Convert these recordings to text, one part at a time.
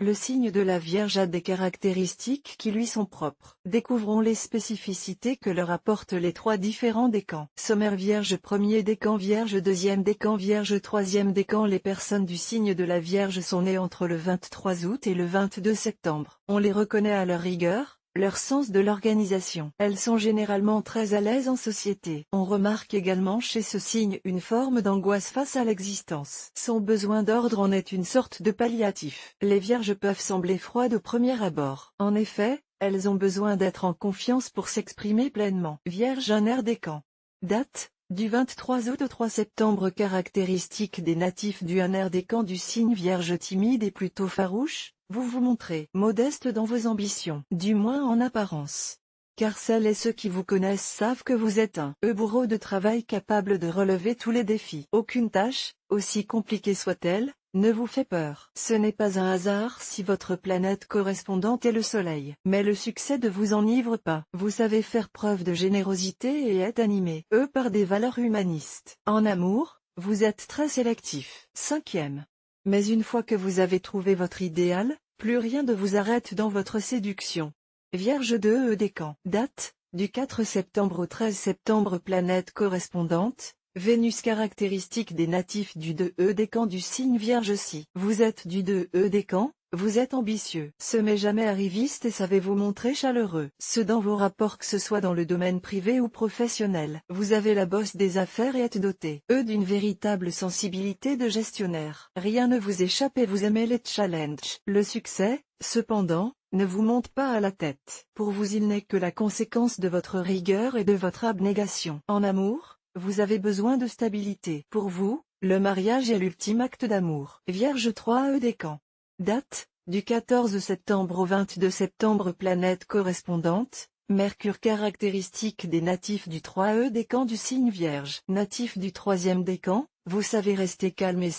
Le signe de la Vierge a des caractéristiques qui lui sont propres. Découvrons les spécificités que leur apportent les 3 différents décans. Sommaire Vierge, premier décan Vierge, deuxième décan Vierge, troisième décan. Les personnes du signe de la Vierge sont nées entre le 23 août et le 22 septembre. On les reconnaît à leur rigueur, leur sens de l'organisation. Elles sont généralement très à l'aise en société. On remarque également chez ce signe une forme d'angoisse face à l'existence. Son besoin d'ordre en est une sorte de palliatif. Les Vierges peuvent sembler froides au premier abord. En effet, elles ont besoin d'être en confiance pour s'exprimer pleinement. Vierge, un air décan. Date, du 23 août au 3 septembre. Caractéristiques des natifs du air décan du signe Vierge, timide et plutôt farouche. Vous vous montrez modeste dans vos ambitions, du moins en apparence. Car celles et ceux qui vous connaissent savent que vous êtes un bourreau de travail capable de relever tous les défis. Aucune tâche, aussi compliquée soit-elle, ne vous fait peur. Ce n'est pas un hasard si votre planète correspondante est le Soleil. Mais le succès ne vous enivre pas. Vous savez faire preuve de générosité et êtes animé, par des valeurs humanistes. En amour, vous êtes très sélectif. Cinquième. Mais une fois que vous avez trouvé votre idéal, plus rien ne vous arrête dans votre séduction. Vierge de décan. Date, du 4 septembre au 13 septembre. Planète correspondante, Vénus. Caractéristique des natifs du décan du signe Vierge. Si vous êtes du décan, vous êtes ambitieux, mais jamais arriviste et savez vous montrer chaleureux. Dans vos rapports, que ce soit dans le domaine privé ou professionnel. Vous avez la bosse des affaires et êtes doté, d'une véritable sensibilité de gestionnaire. Rien ne vous échappe et vous aimez les challenges. Le succès, cependant, ne vous monte pas à la tête. Pour vous, il n'est que la conséquence de votre rigueur et de votre abnégation. En amour, vous avez besoin de stabilité. Pour vous, le mariage est l'ultime acte d'amour. Vierge 3 décan. Date, du 14 septembre au 22 septembre. Planète correspondante, Mercure. Caractéristique des natifs du 3 décan du signe Vierge. Natif du 3e décan, vous savez rester calme et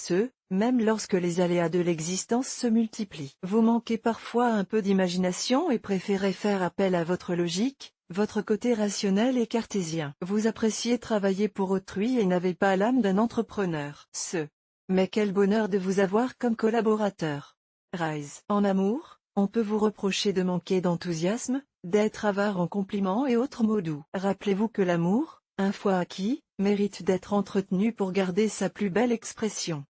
même lorsque les aléas de l'existence se multiplient. Vous manquez parfois un peu d'imagination et préférez faire appel à votre logique, votre côté rationnel et cartésien. Vous appréciez travailler pour autrui et n'avez pas l'âme d'un entrepreneur. Mais quel bonheur de vous avoir comme collaborateur. Rise. En amour, on peut vous reprocher de manquer d'enthousiasme, d'être avare en compliments et autres mots doux. Rappelez-vous que l'amour, une fois acquis, mérite d'être entretenu pour garder sa plus belle expression.